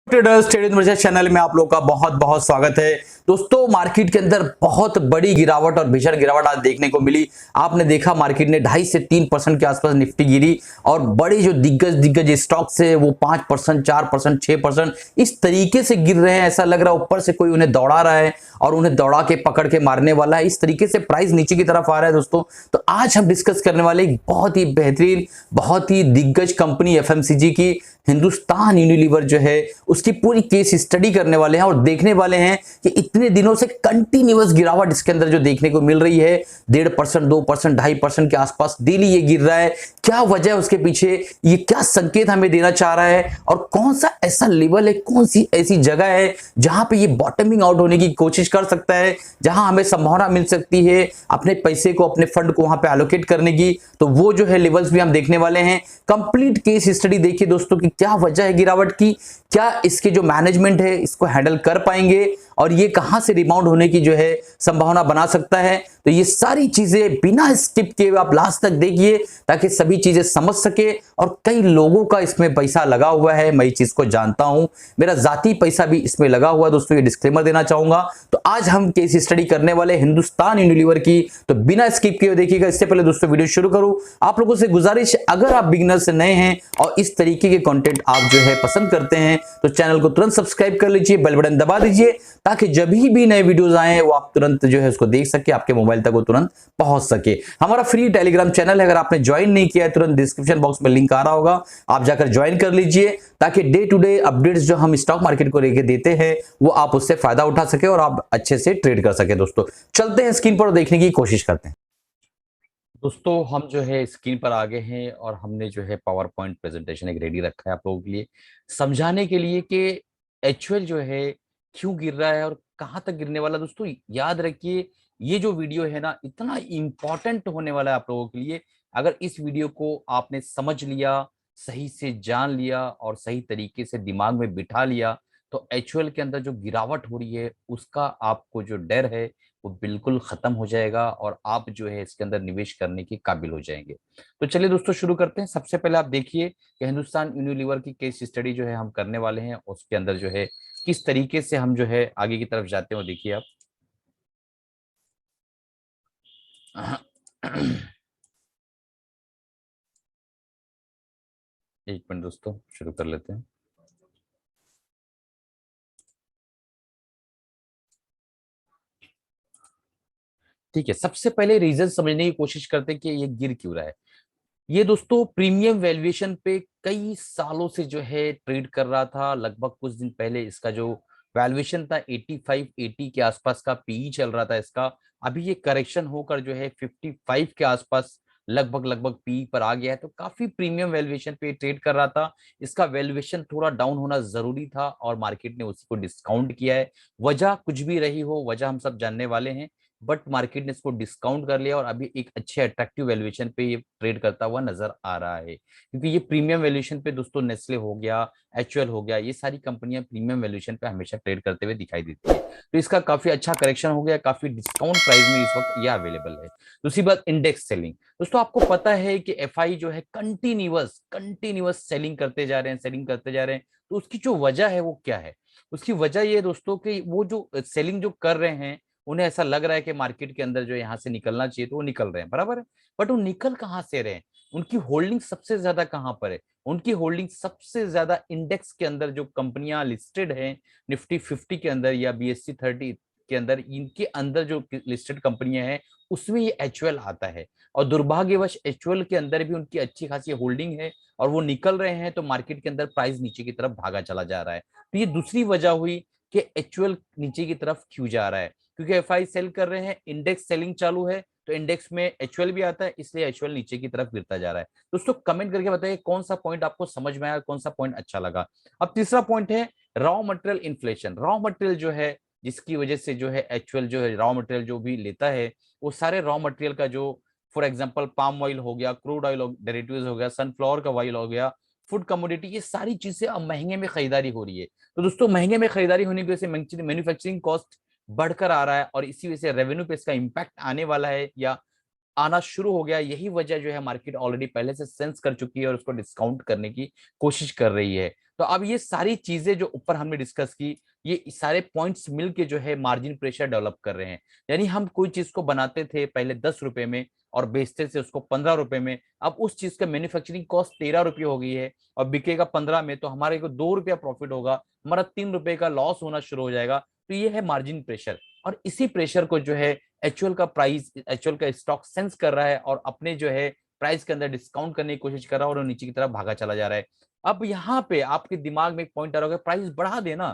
Traders trade investors channel में आप लोगों का बहुत बहुत स्वागत है। दोस्तों, मार्केट के अंदर बहुत बड़ी गिरावट और भीषण गिरावट आज देखने को मिली। आपने देखा मार्केट ने 2.5 से 3% के आसपास निफ्टी गिरी और बड़े जो दिग्गज स्टॉक्स है वो 5%, 4%, 6% इस तरीके से गिर रहे हैं। ऐसा लग रहा है ऊपर से कोई उन्हें दौड़ा रहा है और उन्हें दौड़ा के पकड़ के मारने वाला है। इस तरीके से प्राइस नीचे की तरफ आ रहा है। दोस्तों, तो आज हम डिस्कस करने वाले एक बहुत ही बेहतरीन, बहुत ही दिग्गज कंपनी एफएमसीजी की हिंदुस्तान यूनिलीवर जो है उसकी पूरी केस स्टडी करने वाले हैं और देखने वाले हैं कि इतने दिनों से कंटिन्यूअस गिरावट इसके अंदर जो देखने को मिल रही है 1.5%, 2%, 2.5% के आसपास डेली ये गिर रहा है। क्या वजह है उसके पीछे, ये क्या संकेत हमें देना चाह रहा है और कौन सा ऐसा लेवल है, कौन सी ऐसी जगह है जहां पे ये बॉटमिंग आउट होने की कोशिश कर सकता है, जहां हमें संभावना मिल सकती है अपने पैसे को, अपने फंड को वहां पे एलोकेट करने की। तो वो जो है लेवल्स भी हम देखने वाले हैं। कंप्लीट केस स्टडी देखिए दोस्तों कि क्या वजह है गिरावट की, क्या इसके जो मैनेजमेंट है इसको हैंडल कर पाएंगे और ये कहां से रिबाउंड होने की जो है संभावना बना सकता है। तो ये सारी चीजें बिना स्किप किए आप लास्ट तक देखिए ताकि सभी चीजें समझ सके। और कई लोगों का इसमें पैसा लगा हुआ है, मैं इस चीज को जानता हूं, मेरा जाती पैसा भी इसमें लगा हुआ है। दोस्तों, ये डिस्क्लेमर देना चाहूंगा। तो आज हम केस स्टडी करने वाले हिंदुस्तान यूनिलीवर की, तो बिना स्किप किए देखिएगा। इससे पहले दोस्तों वीडियो शुरू करूं, आप लोगों से गुजारिश, अगर आप बिगिनर से नए हैं और इस तरीके के कंटेंट आप जो है पसंद करते हैं तो चैनल को तुरंत सब्सक्राइब कर लीजिए, बेल बटन दबा दीजिए ताकि जब भी नए वीडियोस आए वो आप तुरंत जो है उसको देख सके, आपके मोबाइल तक वो तुरंत पहुंच सके। हमारा फ्री टेलीग्राम चैनल है, अगर आपने ज्वाइन नहीं किया है तुरंत डिस्क्रिप्शन बॉक्स में लिंक आ रहा होगा, आप जाकर ज्वाइन कर लीजिए ताकि डे टू डे अपडेट्स जो हम स्टॉक मार्केट को लेके देते हैं वो आप उससे फायदा उठा सके और आप अच्छे से ट्रेड कर सके। दोस्तों, चलते हैं स्क्रीन पर देखने की कोशिश करते हैं। दोस्तों, हम जो है स्क्रीन पर आ गए हैं और हमने जो है पावर पॉइंट प्रेजेंटेशन एक रेडी रखा है आप लोगों के लिए समझाने के लिए कि एचयूएल जो है क्यों गिर रहा है और कहां तक गिरने वाला। दोस्तों, याद रखिए ये जो वीडियो है ना इतना इंपॉर्टेंट होने वाला है आप लोगों के लिए। अगर इस वीडियो को आपने समझ लिया, सही से जान लिया और सही तरीके से दिमाग में बिठा लिया तो एचयूएल के अंदर जो गिरावट हो रही है उसका आपको जो डर है वो बिल्कुल खत्म हो जाएगा और आप जो है इसके अंदर निवेश करने के काबिल हो जाएंगे। तो चलिए दोस्तों शुरू करते हैं। सबसे पहले आप देखिए कि हिंदुस्तान यूनिलीवर की केस स्टडी जो है हम करने वाले हैं, उसके अंदर जो है किस तरीके से हम जो है आगे की तरफ जाते हैं वो देखिए आप। एक मिनट दोस्तों, शुरू कर लेते हैं। ठीक है, सबसे पहले रीजन समझने की कोशिश करते हैं कि ये गिर क्यों रहा है। ये दोस्तों प्रीमियम वैल्यूएशन पे कई सालों से जो है ट्रेड कर रहा था। लगभग कुछ दिन पहले इसका जो वैल्यूएशन था 85, 80 के आसपास का पीई चल रहा था इसका। अभी ये करेक्शन होकर जो है 55 के आसपास लगभग लगभग पीई पर आ गया है। तो काफी प्रीमियम वैल्यूएशन पे ट्रेड कर रहा था। इसका वैल्यूएशन थोड़ा डाउन होना जरूरी था और मार्केट ने उसी को डिस्काउंट किया है। वजह कुछ भी रही हो, वजह हम सब जानने वाले हैं, बट मार्केट ने इसको डिस्काउंट कर लिया और अभी एक अच्छे अट्रैक्टिव वैल्यूएशन पे ये ट्रेड करता हुआ नजर आ रहा है। क्योंकि ये प्रीमियम वैल्यूएशन पे दोस्तों नेस्ले हो गया, एचयूएल हो गया, ये सारी कंपनियां प्रीमियम वैल्यूएशन पे हमेशा ट्रेड करते हुए दिखाई देती है। तो इसका काफी अच्छा करेक्शन हो गया, काफी डिस्काउंट प्राइस में इस वक्त ये अवेलेबल है। दूसरी बात, इंडेक्स सेलिंग। दोस्तों, आपको पता है कि एफआई जो है कंटिन्यूअस कंटिन्यूअस सेलिंग करते जा रहे हैं, सेलिंग करते जा रहे हैं। तो उसकी जो वजह है वो क्या है? उसकी वजह ये दोस्तों कि वो जो सेलिंग जो कर रहे हैं उन्हें ऐसा लग रहा है कि मार्केट के अंदर जो यहाँ से निकलना चाहिए तो वो निकल रहे हैं, बराबर है। बट वो निकल कहाँ से रहे हैं? उनकी होल्डिंग सबसे ज्यादा कहाँ पर है? उनकी होल्डिंग सबसे ज्यादा इंडेक्स के अंदर जो कंपनियां लिस्टेड हैं निफ्टी 50 के अंदर या बीएससी 30 के अंदर, इनके अंदर जो लिस्टेड कंपनियां हैं उसमें ये एचयूएल आता है। और दुर्भाग्यवश एचयूएल के अंदर भी उनकी अच्छी खासी होल्डिंग है और वो निकल रहे हैं तो मार्केट के अंदर प्राइस नीचे की तरफ भागा चला जा रहा है। तो ये दूसरी वजह हुई कि एचयूएल नीचे की तरफ क्यों जा रहा है, क्योंकि एफआई सेल कर रहे हैं, इंडेक्स सेलिंग चालू है तो इंडेक्स में एचयूएल भी आता है, इसलिए एचयूएल नीचे की तरफ गिरता जा रहा है। दोस्तों, कमेंट करके बताइए कौन सा पॉइंट आपको समझ में आया, कौन सा पॉइंट अच्छा लगा। अब तीसरा पॉइंट है raw material inflation. Raw material जो है जिसकी वजह से जो है एचयूएल जो है रॉ मटेरियल जो भी लेता है वो सारे रॉ मटेरियल का जो फॉर एग्जांपल पाम ऑयल हो गया, क्रूड ऑयल डेरिवेटिव्स हो गया, सनफ्लावर का ऑयल हो गया, फूड कमोडिटी, ये सारी चीजें अब महंगे में खरीदारी हो रही है। तो दोस्तों, महंगे में खरीदारी होने की वजह से मैन्युफैक्चरिंग कॉस्ट बढ़कर आ रहा है और इसी वजह से रेवेन्यू पे इसका इंपैक्ट आने वाला है या आना शुरू हो गया। यही वजह जो है मार्केट ऑलरेडी पहले से सेंस कर चुकी है और उसको डिस्काउंट करने की कोशिश कर रही है। तो अब ये सारी चीजें जो ऊपर हमने डिस्कस की, ये सारे पॉइंट्स मिलके जो है मार्जिन प्रेशर डेवलप कर रहे हैं। यानी हम कोई चीज को बनाते थे पहले 10 रुपए में और बेचते थे उसको 15 रुपए में, अब उस चीज का मैन्युफैक्चरिंग कॉस्ट 13 रुपये हो गई है और बिकेगा 15 में, तो हमारे को 2 रुपया प्रॉफिट होगा, हमारा 3 रुपए का लॉस होना शुरू हो जाएगा। तो ये है मार्जिन प्रेशर। और इसी प्रेशर को जो है एचयूएल का प्राइस, एचयूएल का स्टॉक सेंस कर रहा है और अपने जो है प्राइस के अंदर डिस्काउंट करने की कोशिश कर रहा है और नीचे की तरफ भागा चला जा रहा है। अब यहाँ पे आपके दिमाग में एक पॉइंट आ रहा होगा, प्राइस बढ़ा देना,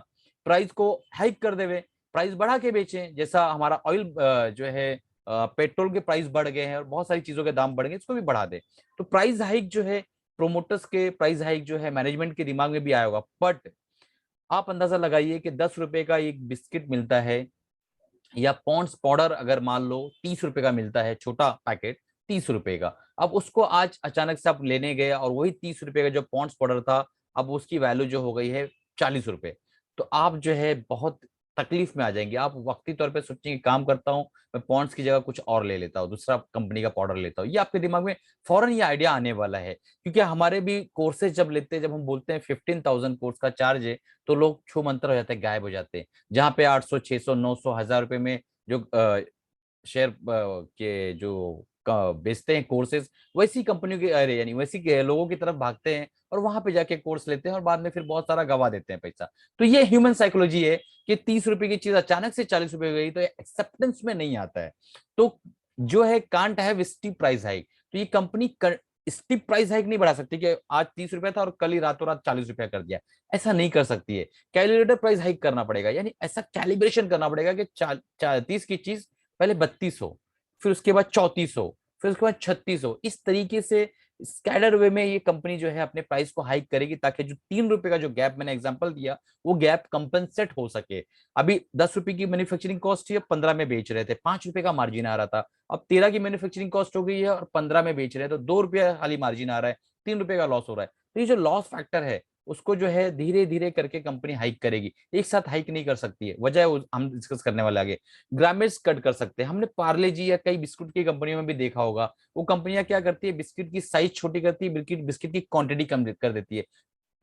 प्राइस को हाइक कर देवे, प्राइस बढ़ा के बेचें। जैसा हमारा ऑयल जो है पेट्रोल के प्राइस बढ़ गए हैं और बहुत सारी चीजों के दाम बढ़ गए, इसको भी बढ़ा दे। तो प्राइस हाइक जो है, प्रोमोटर्स के प्राइस हाइक जो है मैनेजमेंट के दिमाग में भी आया होगा। बट आप अंदाजा लगाइए कि 10 रुपए का एक बिस्किट मिलता है या पॉन्ड्स पाउडर अगर मान लो 30 रुपए का मिलता है, छोटा पैकेट 30 रुपए का, अब उसको आज अचानक से आप लेने गए और वही 30 रुपए का जो पॉन्ड्स पाउडर था, अब उसकी वैल्यू जो हो गई है 40 रुपए। तो आप जो है बहुत तकलीफ में आ जाएंगे। आप वक्ती तौर पे सोचेंगे काम करता हूँ, मैं पॉन्ड्स की जगह कुछ और ले लेता हूँ, दूसरा कंपनी का पाउडर लेता हूँ। ये आपके दिमाग में फौरन ये आइडिया आने वाला है, क्योंकि हमारे भी कोर्सेज जब लेते हैं, जब हम बोलते हैं 15,000 कोर्स का चार्ज है, तो लोग छू मंतर हो जाते हैं, गायब हो जाते हैं। जहाँ पे 800 600 900 1000 रुपए में जो शेयर के जो बेचते हैं कोर्सेज, वैसी कंपनियों के, अरे यानी वैसी के लोगों की तरफ भागते हैं और वहां पे जाके कोर्स लेते हैं और बाद में फिर बहुत सारा गवा देते हैं पैसा। तो ये ह्यूमन साइकोलॉजी है कि 30 रुपए की चीज अचानक से 40 रुपए हो गई तो एक्सेप्टेंस में नहीं आता है। तो जो है can't have steep price hike. तो ये कंपनी स्टीप प्राइस हाइक नहीं बढ़ा सकती कि आज 30 रुपए था और कल ही रातों रात 40 रुपया कर दिया, ऐसा नहीं कर सकती है। कैलकुलेटर प्राइस हाइक करना पड़ेगा, यानी ऐसा कैलिब्रेशन करना पड़ेगा कि 30 की चीज पहले 32 हो, फिर उसके बाद 34 हो, फिर उसके बाद 36 हो। इस तरीके से स्कैडर वे में ये कंपनी जो है अपने प्राइस को हाइक करेगी, ताकि जो 3 रुपए का जो गैप मैंने एग्जांपल दिया, वो गैप कंपनसेट हो सके। अभी 10 रुपए की मैन्युफैक्चरिंग कॉस्ट थी, अब 15 में बेच रहे थे, 5 रुपए का मार्जिन आ रहा था। अब 13 की मैन्युफैक्चरिंग कॉस्ट हो गई है और 15 में बेच रहे हैं, तो 2 रुपया खाली मार्जिन आ रहा है, 3 रुपए का लॉस हो रहा है। तो ये जो लॉस फैक्टर है, उसको जो है धीरे धीरे करके कंपनी हाइक करेगी, एक साथ हाइक नहीं कर सकती है। वजह हम डिस्कस करने वाले आगे। ग्रामेज कट कर सकते हैं, हमने पार्ले जी या कई बिस्कुट की कंपनियों में भी देखा होगा। वो कंपनियां क्या करती है, बिस्किट की साइज छोटी करती है, बिल्कुल बिस्किट की क्वांटिटी कम कर देती है।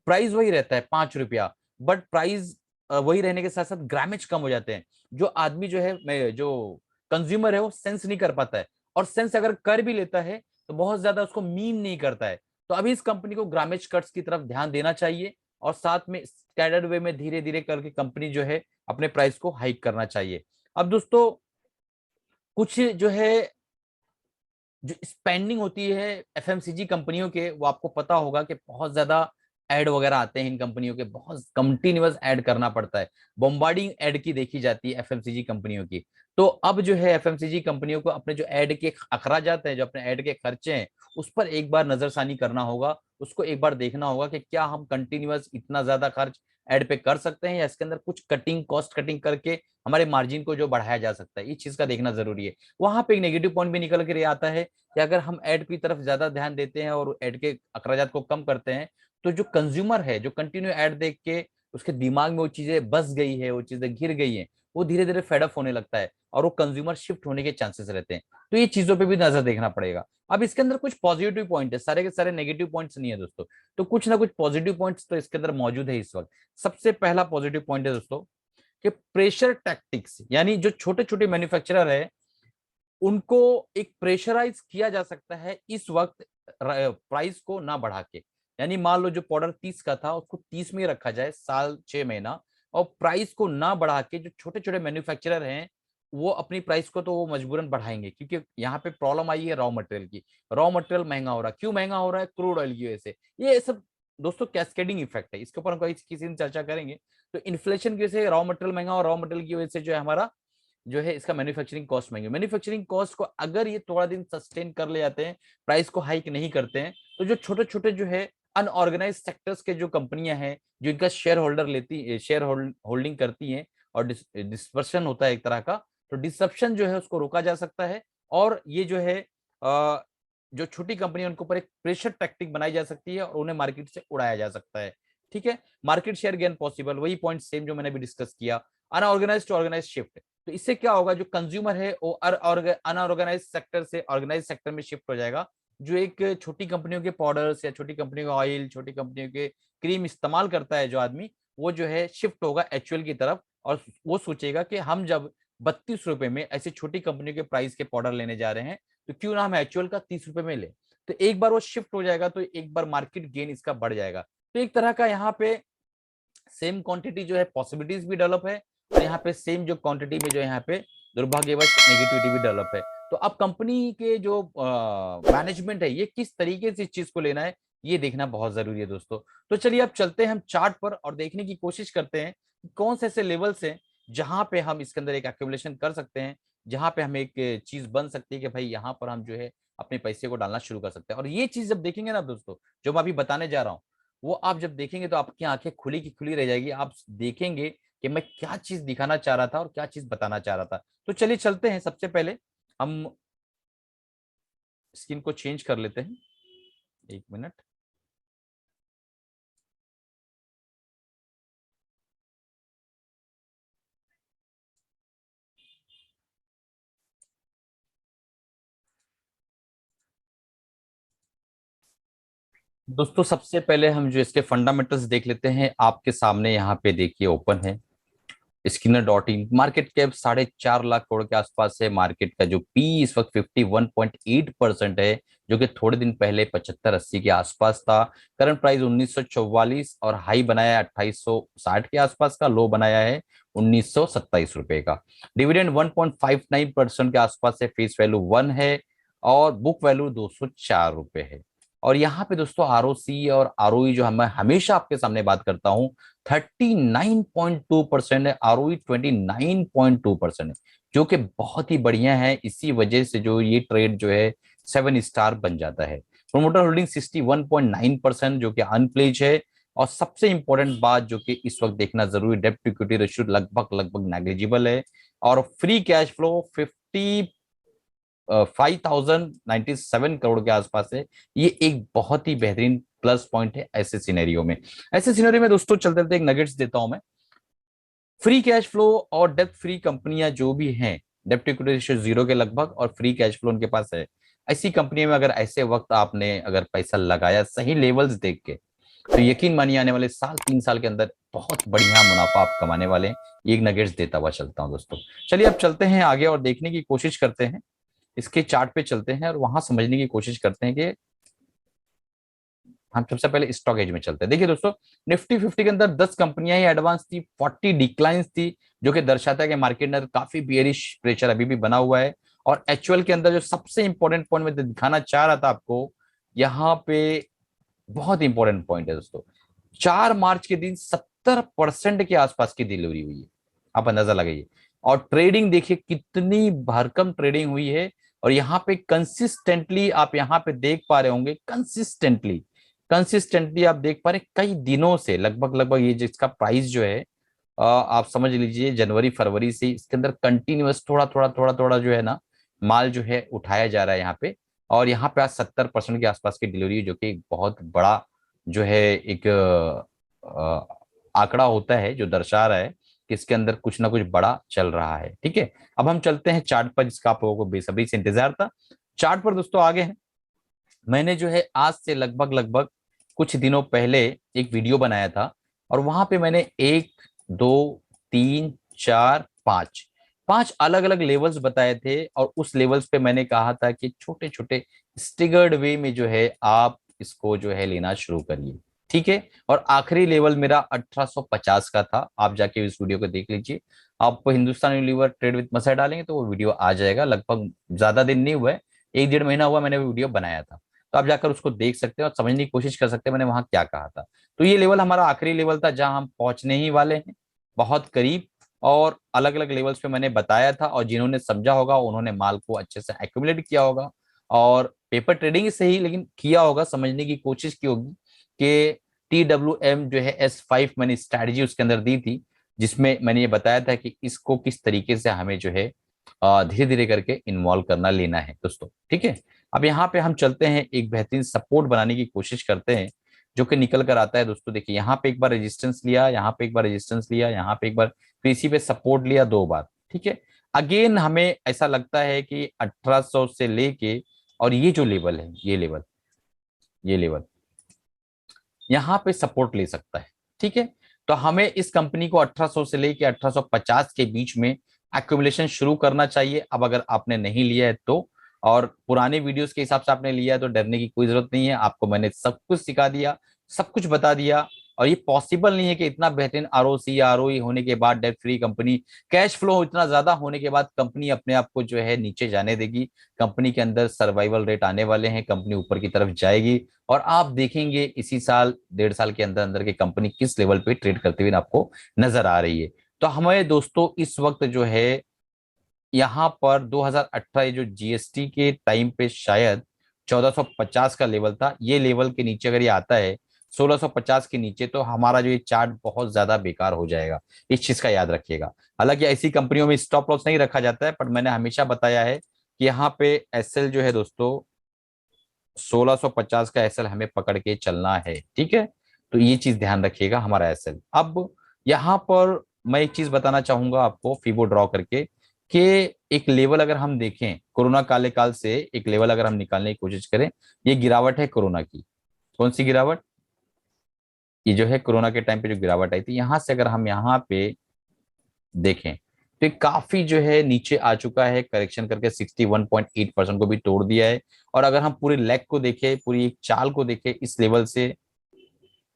प्राइस वही रहता है 5 रुपया, बट प्राइस वही रहने के साथ साथ ग्रामेज कम हो जाते हैं। जो आदमी जो है, जो कंज्यूमर है, वो सेंस नहीं कर पाता है, और सेंस अगर कर भी लेता है तो बहुत ज्यादा उसको मीन नहीं करता है। तो अभी इस कंपनी को ग्रामेज कट्स की तरफ ध्यान देना चाहिए और साथ में स्टैंडर्ड वे में धीरे धीरे करके कंपनी जो है अपने प्राइस को हाइक करना चाहिए। अब दोस्तों, कुछ जो है जो स्पेंडिंग होती है एफएमसीजी कंपनियों के, वो आपको पता होगा कि बहुत ज्यादा एड वगैरह आते हैं इन कंपनियों के, बहुत कंटिन्यूअस ऐड करना पड़ता है। बॉम्बार्डिंग एड की देखी जाती है एफएमसीजी कंपनियों की। तो अब जो है एफएमसीजी कंपनियों को अपने जो एड के अखराजात हैं, जो अपने एड के खर्चे हैं, उस पर एक बार नजरसानी करना होगा। उसको एक बार देखना होगा कि क्या हम कंटिन्यूअस इतना ज्यादा खर्च एड पे कर सकते हैं, या इसके अंदर कुछ कटिंग, कॉस्ट कटिंग करके हमारे मार्जिन को जो बढ़ाया जा सकता है। इस चीज का देखना जरूरी है। वहां पे एक नेगेटिव पॉइंट भी निकल कर आता है कि अगर हम एड की तरफ ज्यादा ध्यान देते हैं और एड के अखराजात को कम करते हैं, तो जो कंज्यूमर है, जो कंटिन्यू एड देख के उसके दिमाग में वो चीजें बस गई है, वो चीजें घिर गई हैं, वो धीरे धीरे फेडअप होने लगता है और वो कंज्यूमर शिफ्ट होने के चांसेस रहते हैं। तो ये चीजों पे भी नजर देखना पड़ेगा। अब इसके अंदर कुछ पॉजिटिव पॉइंट है, सारे के सारे नेगेटिव पॉइंट्स नहीं है दोस्तों। तो कुछ ना कुछ पॉजिटिव पॉइंट्स तो इसके अंदर मौजूद है इस वक्त। सबसे पहला पॉजिटिव पॉइंट है दोस्तों कि प्रेशर टैक्टिक्स, यानी जो छोटे छोटे मैन्युफैक्चरर है, उनको एक प्रेशराइज किया जा सकता है इस वक्त प्राइस को ना बढ़ा के। यानी मान लो जो पाउडर 30 का था, उसको 30 में रखा जाए साल 6 महीना, और प्राइस को ना बढ़ा के जो छोटे छोटे मैन्युफैक्चरर हैं, वो अपनी प्राइस को तो वो मजबूरन बढ़ाएंगे, क्योंकि यहाँ पे प्रॉब्लम आई है रॉ मटेरियल की। रॉ मटेरियल महंगा हो रहा है, क्यों महंगा हो रहा है? क्रूड ऑयल की वजह से। ये सब दोस्तों कैस्केडिंग इफेक्ट है, इसके ऊपर हम कहीं किसी दिन चर्चा करेंगे। तो इन्फ्लेशन की वजह से रॉ मटेरियल महंगा, और रॉ मटेरियल की वजह से जो है हमारा जो है इसका मैन्युफैक्चरिंग कॉस्ट महंगी। मैन्युफैक्चरिंग कॉस्ट को अगर ये थोड़ा दिन सस्टेन कर ले जाते हैं, प्राइस को हाइक नहीं करते हैं, तो जो छोटे छोटे जो है अनऑर्गेनाइज सेक्टर्स के जो कंपनियां हैं, जो इनका शेयर होल्डर लेती, शेयर होल्डिंग करती हैं, और डिस्पर्शन होता है एक तरह का, तो डिसरप्शन जो है उसको रोका जा सकता है। और ये जो है जो छोटी कंपनी है उनके ऊपर एक प्रेशर टैक्टिक बनाई जा सकती है और उन्हें मार्केट से उड़ाया जा सकता है। ठीक है, मार्केट शेयर गेन पॉसिबल, वही पॉइंट सेम जो मैंने भी डिस्कस किया। अनऑर्गेनाइज टू ऑर्गेनाइज शिफ्ट, तो इससे क्या होगा, जो कंज्यूमर है वो अनऑर्गेनाइज सेक्टर से ऑर्गेनाइज सेक्टर में शिफ्ट हो जाएगा। जो एक छोटी कंपनियों के पाउडर्स या छोटी कंपनियों के ऑयल, छोटी कंपनियों के क्रीम इस्तेमाल करता है जो आदमी, वो जो है शिफ्ट होगा एचयूएल की तरफ, और वो सोचेगा कि हम जब 32 रुपए में ऐसी छोटी कंपनियों के प्राइस के पाउडर लेने जा रहे हैं, तो क्यों ना हम एचयूएल का 30 रुपए में ले। तो एक बार वो शिफ्ट हो जाएगा तो एक बार मार्केट गेन इसका बढ़ जाएगा। तो एक तरह का यहाँ पे सेम क्वांटिटी जो है पॉसिबिलिटीज भी डेवलप है, और यहाँ पे सेम जो क्वांटिटी में जो है यहाँ पे दुर्भाग्यवश नेगेटिविटी भी डेवलप है। तो अब कंपनी के जो मैनेजमेंट है ये किस तरीके से इस चीज को लेना है, ये देखना बहुत जरूरी है दोस्तों। तो चलिए अब चलते हैं हम चार्ट पर और देखने की कोशिश करते हैं कि कौन से ऐसे लेवल्स हैं जहां पे हम इसके अंदर एक एक्यूमुलेशन कर सकते हैं, जहां पे हमें एक चीज बन सकती है कि भाई यहाँ पर हम जो है अपने पैसे को डालना शुरू कर सकते हैं। और ये चीज जब देखेंगे ना दोस्तों, जो मैं अभी बताने जा रहा हूँ, वो आप जब देखेंगे तो आपकी आंखें खुली की खुली रह जाएगी। आप देखेंगे कि मैं क्या चीज दिखाना चाह रहा था और क्या चीज बताना चाह रहा था। तो चलिए चलते हैं, सबसे पहले हम स्क्रीन को चेंज कर लेते हैं, 1 मिनट। दोस्तों सबसे पहले हम जो इसके फंडामेंटल्स देख लेते हैं, आपके सामने यहाँ पे देखिए ओपन है Skinner dot in. Market cap 4.5 lakh crore के आसपास है। मार्केट का जो पी इस वक्त 51.8% है, जो कि थोड़े दिन पहले 75-80 के आसपास था। करंट प्राइस 1944 और हाई बनाया है 2860 के आसपास का, लो बनाया है 1927 रुपए का। डिविडेंड 1.59% के आसपास है। फेस वैल्यू 1 है और बुक वैल्यू 204 रुपए है। और यहाँ पे दोस्तों आरओसी और आरओई जो मैं हमेशा आपके सामने बात करता हूँ, 39.2% है। आरओई 29.2% है, जो कि बहुत ही बढ़िया है। इसी वजह से जो ये ट्रेड जो है 7 स्टार बन जाता है। प्रोमोटर होल्डिंग 61.9%, जो कि अनप्लेज है। और सबसे इंपॉर्टेंट बात जो कि इस वक्त देखना जरूरी, डेब्ट टू इक्विटी रेशियो लगभग लगभग नेग्लिजिबल है। और फ्री कैश फ्लो 5097 करोड़ के आसपास है। ये एक बहुत ही बेहतरीन प्लस पॉइंट है ऐसे सिनेरियो में। ऐसे सिनेरियो में दोस्तों चलते चलते एक नगेट्स देता हूं मैं। फ्री कैश फ्लो और डेप्ट फ्री कंपनियां जो भी हैं, डेप्ट इक्विटी रेशियो 0 के लगभग और फ्री कैश फ्लो उनके पास है, ऐसी कंपनी में अगर ऐसे वक्त आपने अगर पैसा लगाया सही लेवल्स देख के, तो यकीन मानिए आने वाले साल 3 साल के अंदर बहुत बढ़िया मुनाफा आप कमाने वाले हैं। ये एक नगेट्स देता हुआ चलता हूं दोस्तों। चलिए अब चलते हैं आगे और देखने की कोशिश करते हैं, इसके चार्ट पे चलते हैं और वहां समझने की कोशिश करते हैं कि हम सबसे पहले स्टॉक एज में चलते हैं। देखिए दोस्तों, निफ्टी 50 के अंदर 10 कंपनियां ही एडवांस थी, 40 डिक्लाइंस थी, जो कि दर्शाता है कि मार्केट में काफी बियरिश प्रेशर अभी भी बना हुआ है। और एचयूएल के अंदर जो सबसे इंपॉर्टेंट पॉइंट मैं दिखाना चाह रहा था आपको, यहाँ पे बहुत इंपॉर्टेंट पॉइंट है दोस्तों, 4 मार्च के दिन 70% के आसपास की डिलीवरी हुई है। आप अंदाजा लगाइए। और ट्रेडिंग देखिए कितनी भरकम ट्रेडिंग हुई है। और यहाँ पे कंसिस्टेंटली आप यहाँ पे देख पा रहे होंगे, कंसिस्टेंटली कंसिस्टेंटली आप देख पा रहे कई दिनों से, लगभग लगभग ये जिसका प्राइस जो है आप समझ लीजिए जनवरी फरवरी से इसके अंदर कंटिन्यूअस थोड़ा थोड़ा थोड़ा थोड़ा जो है ना माल जो है उठाया जा रहा है यहाँ पे। और यहाँ पे आज 70% के आसपास की डिलीवरी, जो कि एक बहुत बड़ा जो है एक आंकड़ा होता है जो दर्शा रहा है कि इसके अंदर कुछ ना कुछ बड़ा चल रहा है। ठीक है, अब हम चलते हैं चार्ट पर, जिसका आप लोगों को बेसब्री से इंतजार था। चार्ट पर दोस्तों आगे हैं। मैंने जो है आज से लगभग लगभग कुछ दिनों पहले एक वीडियो बनाया था, और वहां पे मैंने 1 2 3 4 5 पांच अलग अलग लेवल्स बताए थे। और उस लेवल्स पे मैंने कहा था कि छोटे छोटे स्टिगर्ड वे में जो है आप इसको जो है लेना शुरू करिए। ठीक है, और आखिरी लेवल मेरा 1850 का था। आप जाके इस वीडियो को देख लीजिए। आप हिंदुस्तान यूनिलीवर ट्रेड विद मसर डालेंगे तो वो वीडियो आ जाएगा। लगभग ज्यादा दिन नहीं हुआ है, 1 डेढ़ महीना हुआ मैंने वीडियो बनाया था। तो आप जाकर उसको देख सकते हैं और समझने की कोशिश कर सकते हैं मैंने वहां क्या कहा था। तो ये लेवल हमारा आखिरी लेवल था जहां हम पहुंचने ही वाले हैं, बहुत करीब। और अलग अलग लेवल्स पे मैंने बताया था, और जिन्होंने समझा होगा उन्होंने माल को अच्छे से एक्यूमुलेट किया होगा, और पेपर ट्रेडिंग से ही लेकिन किया होगा, समझने की कोशिश की होगी कि TWM जो है S5 मैंने स्ट्रैटेजी उसके अंदर दी थी, जिसमें मैंने ये बताया था कि इसको किस तरीके से हमें जो है धीरे धीरे करके इन्वॉल्व करना लेना है दोस्तों। ठीक है, अब यहाँ पे हम चलते हैं, एक बेहतरीन सपोर्ट बनाने की कोशिश करते हैं जो कि निकल कर आता है दोस्तों। देखिए यहाँ पे एक बार रेजिस्टेंस लिया, यहाँ पे एक बार रेजिस्टेंस लिया, यहाँ पे एक बार, फिर इसी पे सपोर्ट लिया 2 बार। ठीक है। अगेन हमें ऐसा लगता है कि 1800 से लेके और ये जो लेवल है, ये लेवल यहाँ पे सपोर्ट ले सकता है। ठीक है, तो हमें इस कंपनी को 1800 से लेके 1850 के बीच में एक्यूमुलेशन शुरू करना चाहिए। अब अगर आपने नहीं लिया है तो, और पुराने वीडियोस के हिसाब से आपने लिया है तो डरने की कोई जरूरत नहीं है। आपको मैंने सब कुछ सिखा दिया, सब कुछ बता दिया। और ये पॉसिबल नहीं है कि इतना बेहतरीन आरओसी आरओई होने के बाद, debt free company, cash flow इतना ज्यादा होने के बाद कंपनी अपने आप को जो है नीचे जाने देगी। कंपनी के अंदर सर्वाइवल रेट आने वाले हैं, कंपनी ऊपर की तरफ जाएगी। और आप देखेंगे इसी साल, 1.5 साल के अंदर अंदर के कंपनी किस लेवल पे ट्रेड करते हुए आपको नजर आ रही है। तो हमें दोस्तों इस वक्त जो है यहाँ पर 2018 जो जीएसटी के टाइम पे शायद 1450 का लेवल था, ये लेवल के नीचे अगर ये आता है 1650 के नीचे, तो हमारा जो ये चार्ट बहुत ज्यादा बेकार हो जाएगा। इस चीज का याद रखिएगा। हालांकि ऐसी कंपनियों में स्टॉप लॉस नहीं रखा जाता है, पर मैंने हमेशा बताया है कि यहाँ पे एसएल जो है दोस्तों 1650 का एसएल हमें पकड़ के चलना है। ठीक है, तो ये चीज ध्यान रखिएगा हमारा एसएल। अब यहाँ पर मैं एक चीज बताना चाहूंगा आपको फीबो ड्रॉ करके, कि एक लेवल अगर हम देखें कोरोना काल से, एक लेवल अगर हम निकालने की कोशिश करें, ये गिरावट है कोरोना की। कौन सी गिरावट? ये जो है कोरोना के टाइम पे जो गिरावट आई थी, यहां से अगर हम यहाँ पे देखें तो ये काफी जो है नीचे आ चुका है, करेक्शन करके 61.8% को भी तोड़ दिया है। और अगर हम पूरे लेग को देखें, पूरी एक चाल को देखें इस लेवल से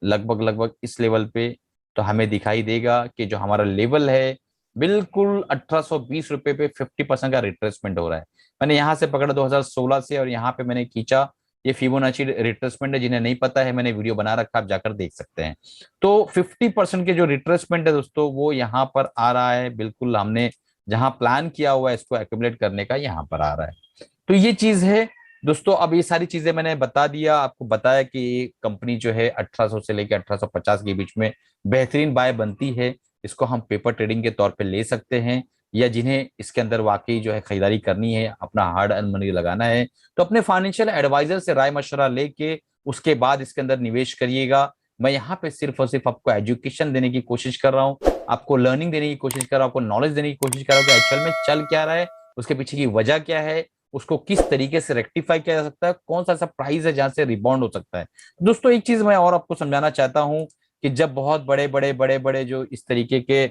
लगभग लगभग इस लेवल पे, तो हमें दिखाई देगा कि जो हमारा लेवल है बिल्कुल 1820 रुपए पे 50% का रिट्रेसमेंट हो रहा है। मैंने यहाँ से पकड़ा 2016 से, और यहाँ पे मैंने खींचा। ये फिबोनाची रिट्रेसमेंट है, जिन्हें नहीं पता है मैंने वीडियो बना रखा, आप जाकर देख सकते हैं। तो 50% के जो रिट्रेसमेंट है दोस्तों, वो यहाँ पर आ रहा है। बिल्कुल हमने जहां प्लान किया हुआ है इसको एक्यूमुलेट करने का, यहाँ पर आ रहा है। तो ये चीज है दोस्तों। अब ये सारी चीजें मैंने बता दिया, आपको बताया कि ये कंपनी जो है 1800 से लेकर 1850 के बीच में बेहतरीन बाय बनती है। इसको हम पेपर ट्रेडिंग के तौर पे ले सकते हैं, या जिन्हें इसके अंदर वाकई जो है खरीदारी करनी है, अपना हार्ड अर्न मनी लगाना है, तो अपने फाइनेंशियल एडवाइजर से राय मशवरा लेके उसके बाद इसके अंदर निवेश करिएगा। मैं यहाँ पे सिर्फ और सिर्फ आपको एजुकेशन देने की कोशिश कर रहा हूँ, आपको लर्निंग देने की कोशिश कर रहा हूँ, आपको नॉलेज देने की कोशिश कर रहा हूँ कि एक्चुअल में चल क्या रहा है, उसके पीछे की वजह क्या है, उसको किस तरीके से रेक्टिफाई किया जा सकता है, कौन सा ऐसा प्राइस है जहां से रिबाउंड हो सकता है। दोस्तों एक चीज मैं और आपको समझाना चाहता हूं, कि जब बहुत बड़े बड़े बड़े बड़े जो इस तरीके के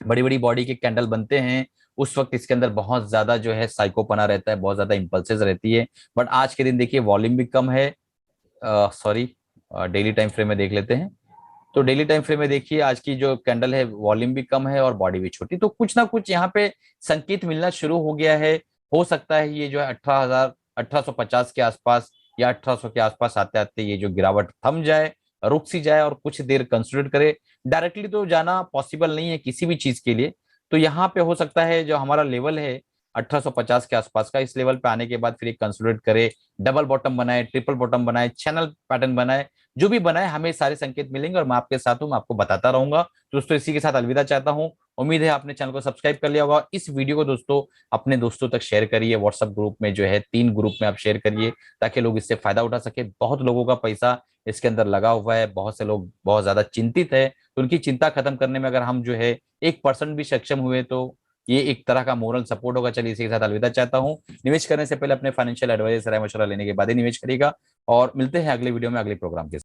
बड़ी बड़ी बॉडी के कैंडल बनते हैं, उस वक्त इसके अंदर बहुत ज्यादा जो है साइकोपना रहता है, बहुत ज्यादा इंपल्सेस रहती है। बट आज के दिन देखिए वॉल्यूम भी कम है। सॉरी, डेली टाइम फ्रेम में देख लेते हैं। तो डेली टाइम फ्रेम में देखिए आज की जो कैंडल है, वॉल्यूम भी कम है और बॉडी भी छोटी। तो कुछ ना कुछ यहाँ पे संकेत मिलना शुरू हो गया है। हो सकता है ये जो है 1850 के आसपास या 1800 के आसपास आते आते ये जो गिरावट थम जाए, रुक सी जाए और कुछ देर कंसिडर करे। डायरेक्टली तो जाना पॉसिबल नहीं है किसी भी चीज के लिए। तो यहाँ पे हो सकता है जो हमारा लेवल है 1850 के आसपास का, इस लेवल पे आने के बाद फिर एक कंसिडर करे, डबल बॉटम बनाए, ट्रिपल बॉटम बनाए, चैनल पैटर्न बनाए, जो भी बनाए हमें सारे संकेत मिलेंगे और मैं आपके साथ हूं, मैं आपको बताता रहूंगा। दोस्तों इसी के साथ अलविदा चाहता हूं। उम्मीद है आपने चैनल को सब्सक्राइब कर लिया होगा। इस वीडियो को दोस्तों अपने दोस्तों तक शेयर करिए, व्हाट्सएप ग्रुप में जो है 3 ग्रुप में आप शेयर करिए, ताकि लोग इससे फायदा उठा सके। बहुत लोगों का पैसा इसके अंदर लगा हुआ है, बहुत से लोग बहुत ज्यादा चिंतित है, तो उनकी चिंता खत्म करने में अगर हम जो है 1% भी सक्षम हुए, तो ये एक तरह का मोरल सपोर्ट होगा। चलिए इसी के साथ अलविदा चाहता हूं। निवेश करने से पहले अपने फाइनेंशियल एडवाइजर से राय मशवरा लेने के बाद ही निवेश करिएगा। और मिलते हैं अगले वीडियो में अगले प्रोग्राम के साथ।